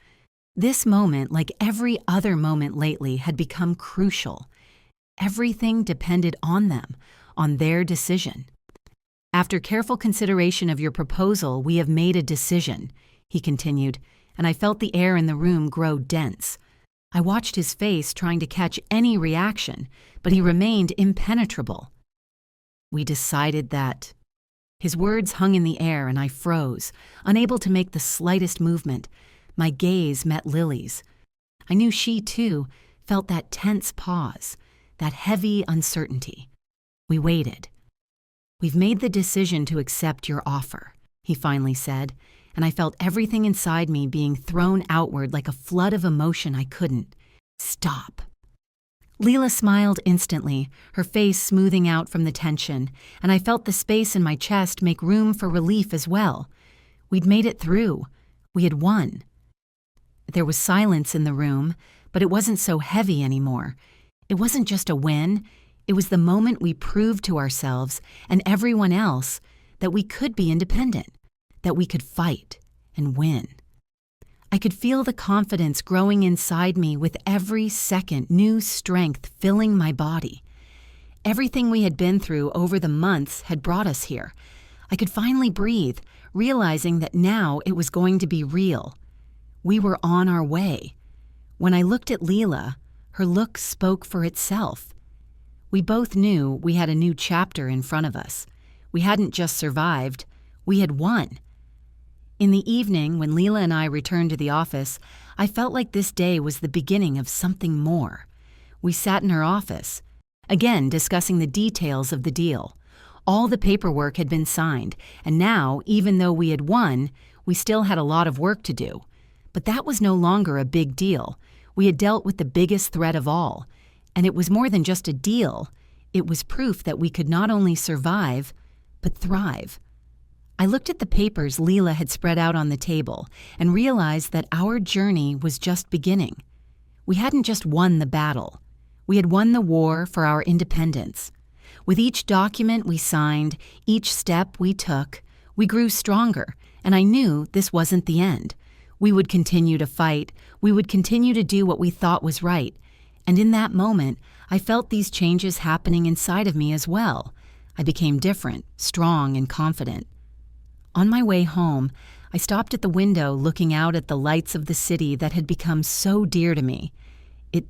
This moment, like every other moment lately, had become crucial. Everything depended on them, on their decision. "After careful consideration of your proposal, we have made a decision," he continued, and I felt the air in the room grow dense. I watched his face trying to catch any reaction, but he remained impenetrable. "We decided that..." His words hung in the air and I froze, unable to make the slightest movement. My gaze met Lily's. I knew she, too, felt that tense pause, that heavy uncertainty. We waited. "We've made the decision to accept your offer," he finally said, and I felt everything inside me being thrown outward like a flood of emotion I couldn't stop. Leela smiled instantly, her face smoothing out from the tension, and I felt the space in my chest make room for relief as well. We'd made it through. We had won. There was silence in the room, but it wasn't so heavy anymore. It wasn't just a win. It was the moment we proved to ourselves and everyone else that we could be independent, that we could fight and win. I could feel the confidence growing inside me with every second, new strength filling my body. Everything we had been through over the months had brought us here. I could finally breathe, realizing that now it was going to be real. We were on our way. When I looked at Leela, her look spoke for itself. We both knew we had a new chapter in front of us. We hadn't just survived, we had won. In the evening, when Leela and I returned to the office, I felt like this day was the beginning of something more. We sat in her office, again discussing the details of the deal. All the paperwork had been signed, and now, even though we had won, we still had a lot of work to do. But that was no longer a big deal. We had dealt with the biggest threat of all, and it was more than just a deal. It was proof that we could not only survive, but thrive. I looked at the papers Leela had spread out on the table and realized that our journey was just beginning. We hadn't just won the battle. We had won the war for our independence. With each document we signed, each step we took, we grew stronger, and I knew this wasn't the end. We would continue to fight. We would continue to do what we thought was right. And in that moment, I felt these changes happening inside of me as well. I became different, strong, and confident. On my way home, I stopped at the window looking out at the lights of the city that had become so dear to me. It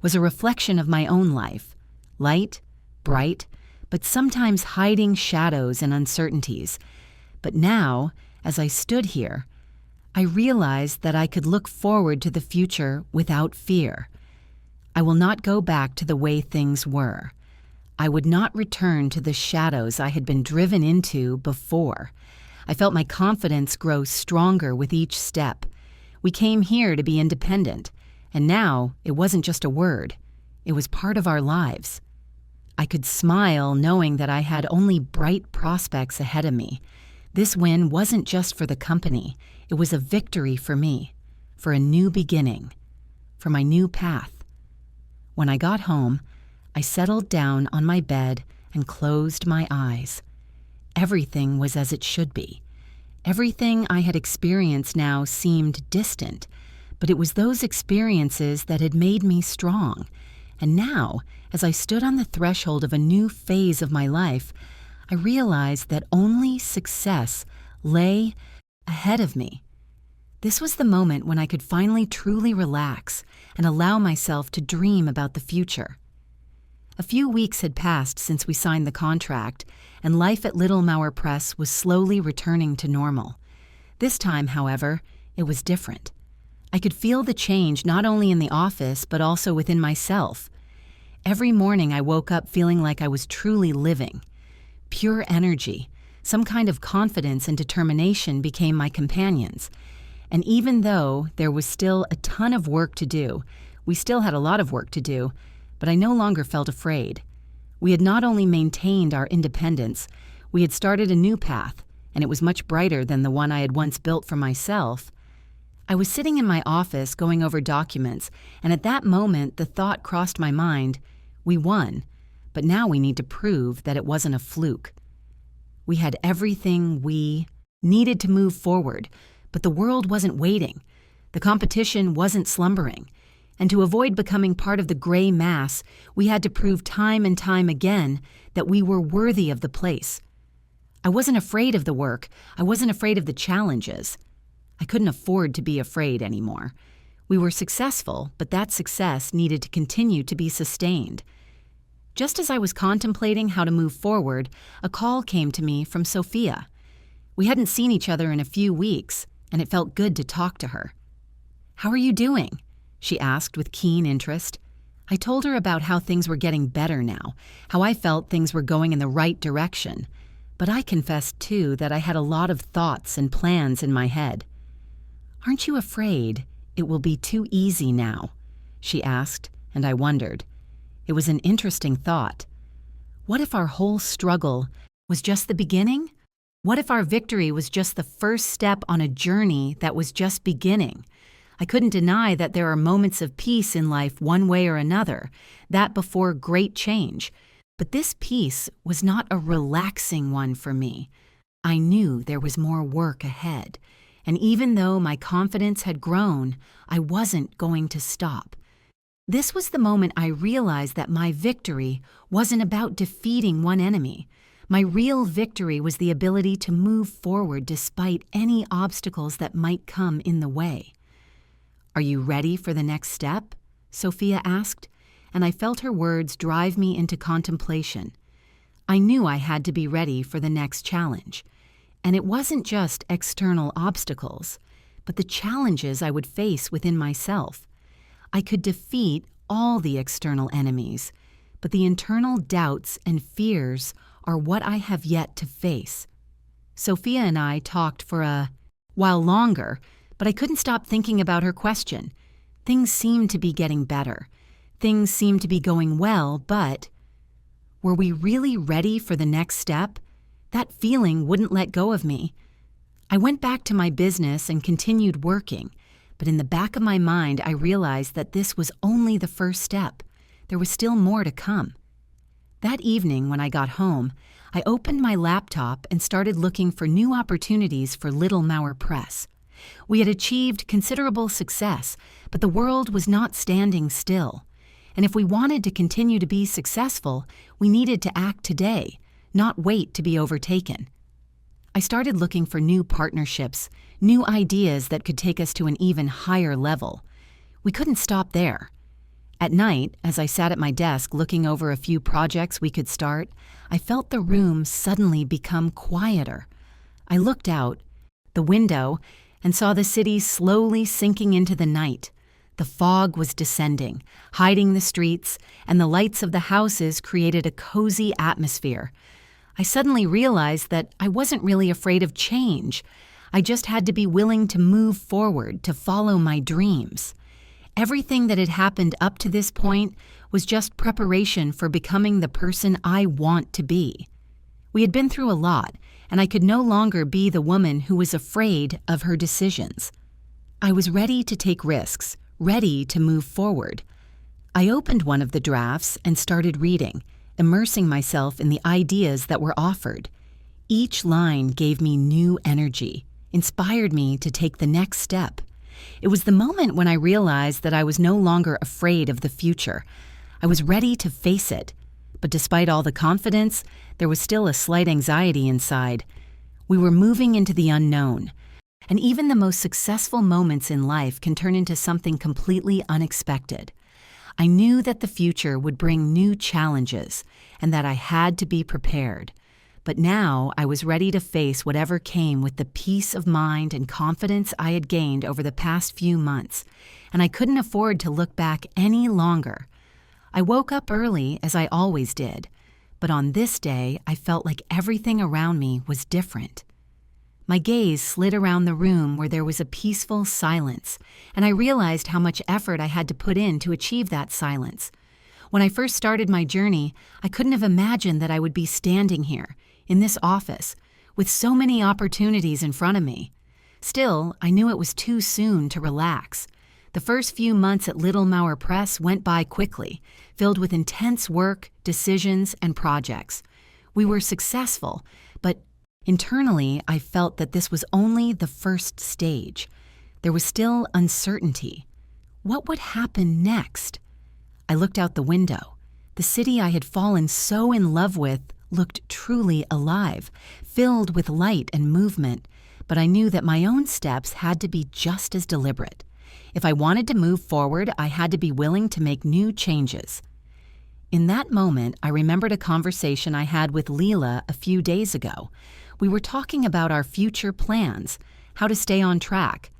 was a reflection of my own life, light, bright, but sometimes hiding shadows and uncertainties. But now, as I stood here, I realized that I could look forward to the future without fear. I will not go back to the way things were. I would not return to the shadows I had been driven into before. I felt my confidence grow stronger with each step. We came here to be independent, and now it wasn't just a word. It was part of our lives. I could smile knowing that I had only bright prospects ahead of me. This win wasn't just for the company. It was a victory for me, for a new beginning, for my new path. When I got home, I settled down on my bed and closed my eyes. Everything was as it should be. Everything I had experienced now seemed distant, but it was those experiences that had made me strong. And now, as I stood on the threshold of a new phase of my life, I realized that only success lay ahead of me. This was the moment when I could finally truly relax and allow myself to dream about the future. A few weeks had passed since we signed the contract, and life at Little Mauer Press was slowly returning to normal. This time, however, it was different. I could feel the change not only in the office, but also within myself. Every morning I woke up feeling like I was truly living. Pure energy, some kind of confidence and determination became my companions. And even though there was still a ton of work to do, we still had a lot of work to do, but I no longer felt afraid. We had not only maintained our independence, we had started a new path, and it was much brighter than the one I had once built for myself. I was sitting in my office going over documents, and at that moment the thought crossed my mind, we won, but now we need to prove that it wasn't a fluke. We had everything we needed to move forward, but the world wasn't waiting. The competition wasn't slumbering. And to avoid becoming part of the gray mass, we had to prove time and time again that we were worthy of the place. I wasn't afraid of the work. I wasn't afraid of the challenges. I couldn't afford to be afraid anymore. We were successful, but that success needed to continue to be sustained. Just as I was contemplating how to move forward, a call came to me from Sophia. We hadn't seen each other in a few weeks, and it felt good to talk to her. "How are you doing?" she asked with keen interest. I told her about how things were getting better now, how I felt things were going in the right direction. But I confessed, too, that I had a lot of thoughts and plans in my head. "Aren't you afraid it will be too easy now?" she asked, and I wondered. It was an interesting thought. What if our whole struggle was just the beginning? What if our victory was just the first step on a journey that was just beginning? I couldn't deny that there are moments of peace in life one way or another, that before great change. But this peace was not a relaxing one for me. I knew there was more work ahead, and even though my confidence had grown, I wasn't going to stop. This was the moment I realized that my victory wasn't about defeating one enemy. My real victory was the ability to move forward despite any obstacles that might come in the way. "Are you ready for the next step?" Sophia asked, and I felt her words drive me into contemplation. I knew I had to be ready for the next challenge. And it wasn't just external obstacles, but the challenges I would face within myself. I could defeat all the external enemies, but the internal doubts and fears are what I have yet to face. Sophia and I talked for a while longer, but I couldn't stop thinking about her question. Things seemed to be getting better. Things seemed to be going well, but were we really ready for the next step? That feeling wouldn't let go of me. I went back to my business and continued working, but in the back of my mind I realized that this was only the first step. There was still more to come. That evening when I got home, I opened my laptop and started looking for new opportunities for Little Mauer Press. We had achieved considerable success, but the world was not standing still. And if we wanted to continue to be successful, we needed to act today, not wait to be overtaken. I started looking for new partnerships, new ideas that could take us to an even higher level. We couldn't stop there. At night, as I sat at my desk looking over a few projects we could start, I felt the room suddenly become quieter. I looked out the window and saw the city slowly sinking into the night. The fog was descending, hiding the streets, and the lights of the houses created a cozy atmosphere. I suddenly realized that I wasn't really afraid of change. I just had to be willing to move forward, to follow my dreams. Everything that had happened up to this point was just preparation for becoming the person I want to be. We had been through a lot, and I could no longer be the woman who was afraid of her decisions. I was ready to take risks, ready to move forward. I opened one of the drafts and started reading, immersing myself in the ideas that were offered. Each line gave me new energy, inspired me to take the next step. It was the moment when I realized that I was no longer afraid of the future. I was ready to face it. But despite all the confidence, there was still a slight anxiety inside. We were moving into the unknown. And even the most successful moments in life can turn into something completely unexpected. I knew that the future would bring new challenges and that I had to be prepared. But now I was ready to face whatever came with the peace of mind and confidence I had gained over the past few months, and I couldn't afford to look back any longer. I woke up early, as I always did, but on this day I felt like everything around me was different. My gaze slid around the room where there was a peaceful silence, and I realized how much effort I had to put in to achieve that silence. When I first started my journey, I couldn't have imagined that I would be standing here, in this office, with so many opportunities in front of me. Still, I knew it was too soon to relax. The first few months at Little Mauer Press went by quickly, filled with intense work, decisions, and projects. We were successful, but internally, I felt that this was only the first stage. There was still uncertainty. What would happen next? I looked out the window. The city I had fallen so in love with looked truly alive, filled with light and movement, but I knew that my own steps had to be just as deliberate. If I wanted to move forward, I had to be willing to make new changes. In that moment, I remembered a conversation I had with Leela a few days ago. We were talking about our future plans, how to stay on track.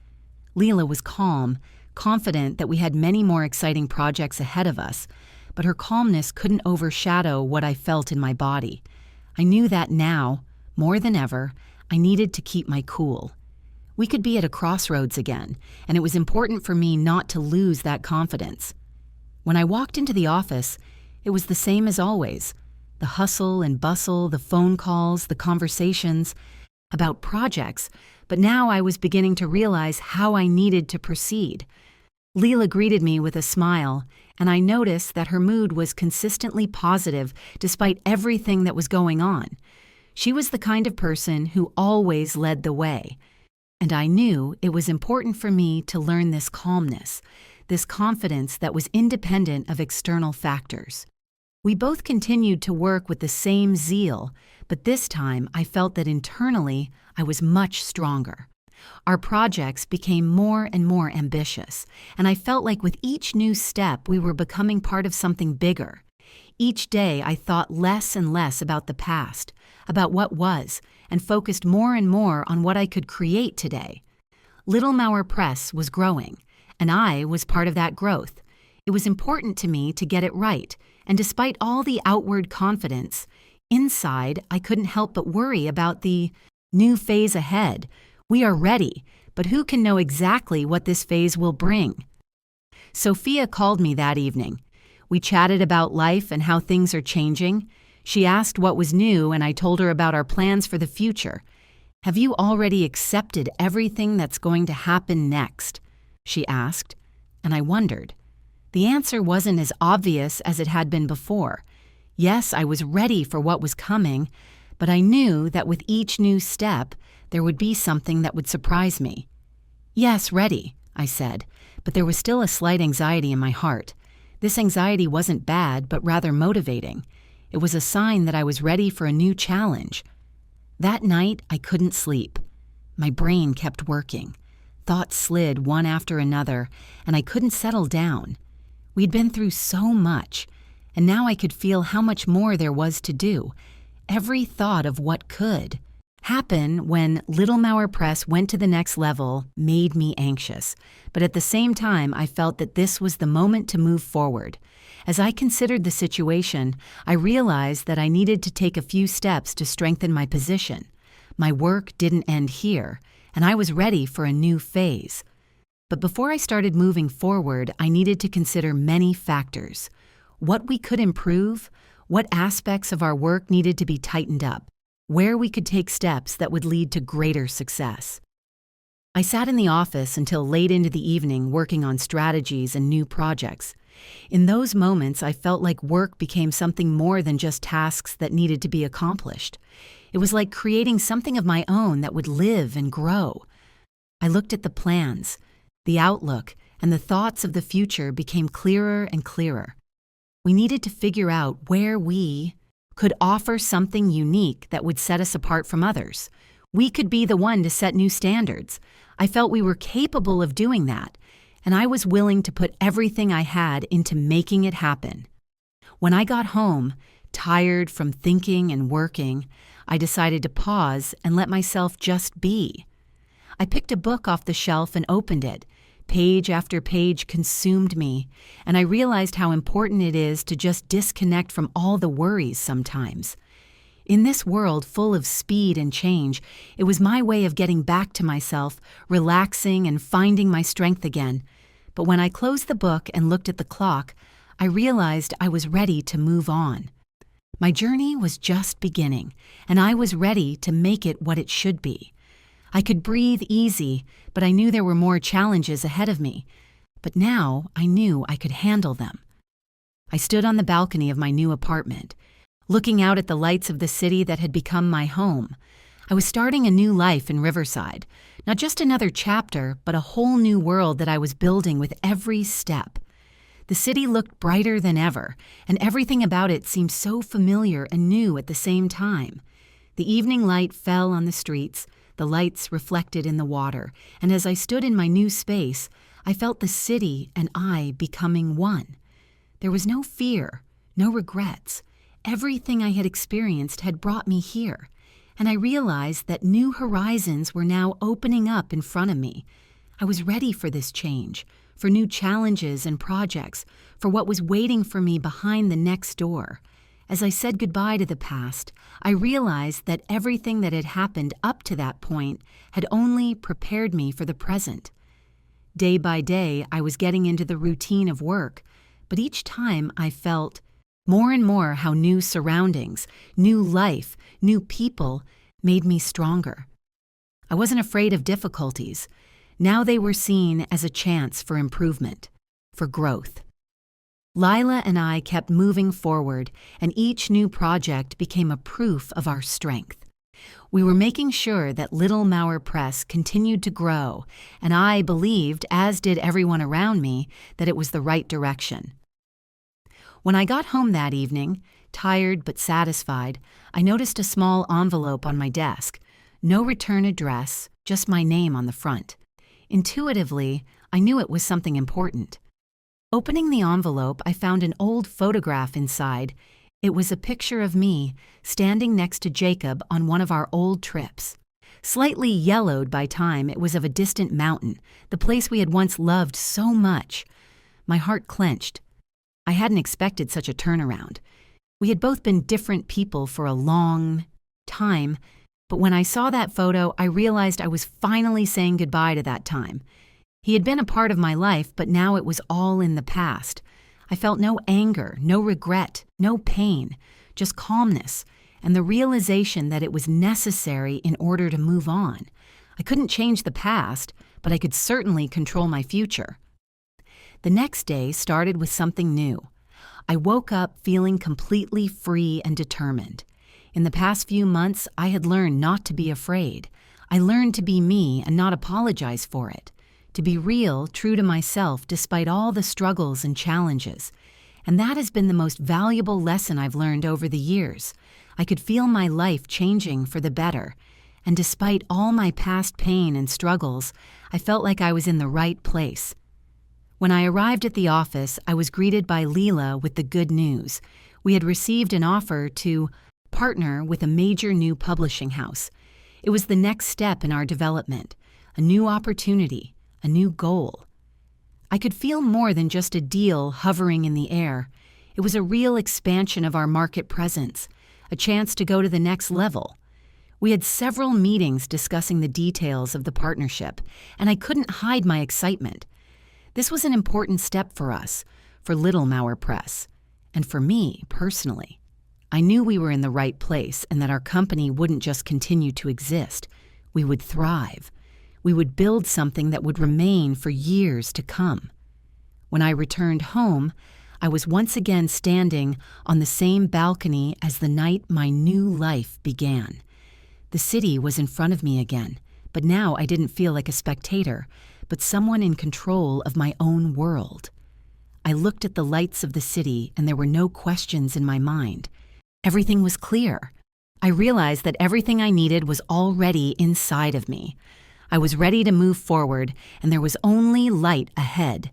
Leela was calm, confident that we had many more exciting projects ahead of us, but her calmness couldn't overshadow what I felt in my body. I knew that now, more than ever, I needed to keep my cool. We could be at a crossroads again, and it was important for me not to lose that confidence. When I walked into the office, it was the same as always. The hustle and bustle, the phone calls, the conversations about projects, but now I was beginning to realize how I needed to proceed. Leela greeted me with a smile, and I noticed that her mood was consistently positive despite everything that was going on. She was the kind of person who always led the way, and I knew it was important for me to learn this calmness, this confidence that was independent of external factors. We both continued to work with the same zeal, but this time I felt that internally I was much stronger. Our projects became more and more ambitious, and I felt like with each new step we were becoming part of something bigger. Each day I thought less and less about the past, about what was, and focused more and more on what I could create today. Little Mauer Press was growing, and I was part of that growth. It was important to me to get it right, and despite all the outward confidence, inside I couldn't help but worry about the new phase ahead. We are ready, but who can know exactly what this phase will bring? Sophia called me that evening. We chatted about life and how things are changing. She asked what was new, and I told her about our plans for the future. "Have you already accepted everything that's going to happen next?" she asked, and I wondered. The answer wasn't as obvious as it had been before. Yes, I was ready for what was coming, but I knew that with each new step, there would be something that would surprise me. "Yes, ready," I said, but there was still a slight anxiety in my heart. This anxiety wasn't bad, but rather motivating. It was a sign that I was ready for a new challenge. That night, I couldn't sleep. My brain kept working. Thoughts slid one after another, and I couldn't settle down. We'd been through so much, and now I could feel how much more there was to do. Every thought of what could happen when Little Mauer Press went to the next level made me anxious, but at the same time I felt that this was the moment to move forward. As I considered the situation, I realized that I needed to take a few steps to strengthen my position. My work didn't end here, and I was ready for a new phase. But before I started moving forward, I needed to consider many factors. What we could improve, what aspects of our work needed to be tightened up, where we could take steps that would lead to greater success. I sat in the office until late into the evening working on strategies and new projects. In those moments, I felt like work became something more than just tasks that needed to be accomplished. It was like creating something of my own that would live and grow. I looked at the plans, the outlook, and the thoughts of the future became clearer and clearer. We needed to figure out where we could offer something unique that would set us apart from others. We could be the one to set new standards. I felt we were capable of doing that, and I was willing to put everything I had into making it happen. When I got home, tired from thinking and working, I decided to pause and let myself just be. I picked a book off the shelf and opened it. Page after page consumed me, and I realized how important it is to just disconnect from all the worries sometimes. In this world full of speed and change, it was my way of getting back to myself, relaxing and finding my strength again. But when I closed the book and looked at the clock, I realized I was ready to move on. My journey was just beginning, and I was ready to make it what it should be. I could breathe easy, but I knew there were more challenges ahead of me. But now I knew I could handle them. I stood on the balcony of my new apartment, looking out at the lights of the city that had become my home. I was starting a new life in Riverside, not just another chapter, but a whole new world that I was building with every step. The city looked brighter than ever, and everything about it seemed so familiar and new at the same time. The evening light fell on the streets, the lights reflected in the water, and as I stood in my new space, I felt the city and I becoming one. There was no fear, no regrets. Everything I had experienced had brought me here, and I realized that new horizons were now opening up in front of me. I was ready for this change, for new challenges and projects, for what was waiting for me behind the next door. As I said goodbye to the past, I realized that everything that had happened up to that point had only prepared me for the present. Day by day, I was getting into the routine of work, but each time I felt more and more how new surroundings, new life, new people made me stronger. I wasn't afraid of difficulties. Now they were seen as a chance for improvement, for growth. Lila and I kept moving forward, and each new project became a proof of our strength. We were making sure that Little Mauer Press continued to grow, and I believed, as did everyone around me, that it was the right direction. When I got home that evening, tired but satisfied, I noticed a small envelope on my desk. No return address, just my name on the front. Intuitively, I knew it was something important. Opening the envelope, I found an old photograph inside. It was a picture of me standing next to Jacob on one of our old trips. Slightly yellowed by time, it was of a distant mountain, the place we had once loved so much. My heart clenched. I hadn't expected such a turnaround. We had both been different people for a long time, but when I saw that photo, I realized I was finally saying goodbye to that time. He had been a part of my life, but now it was all in the past. I felt no anger, no regret, no pain, just calmness, and the realization that it was necessary in order to move on. I couldn't change the past, but I could certainly control my future. The next day started with something new. I woke up feeling completely free and determined. In the past few months, I had learned not to be afraid. I learned to be me and not apologize for it. To be real, true to myself despite all the struggles and challenges. And that has been the most valuable lesson I've learned over the years. I could feel my life changing for the better. And despite all my past pain and struggles, I felt like I was in the right place. When I arrived at the office, I was greeted by Leela with the good news. We had received an offer to partner with a major new publishing house. It was the next step in our development, a new opportunity, a new goal. I could feel more than just a deal hovering in the air. It was a real expansion of our market presence, a chance to go to the next level. We had several meetings discussing the details of the partnership, and I couldn't hide my excitement. This was an important step for us, for Little Mauer Press, and for me personally. I knew we were in the right place and that our company wouldn't just continue to exist. We would thrive. We would build something that would remain for years to come. When I returned home, I was once again standing on the same balcony as the night my new life began. The city was in front of me again, but now I didn't feel like a spectator, but someone in control of my own world. I looked at the lights of the city and there were no questions in my mind. Everything was clear. I realized that everything I needed was already inside of me. I was ready to move forward, and there was only light ahead.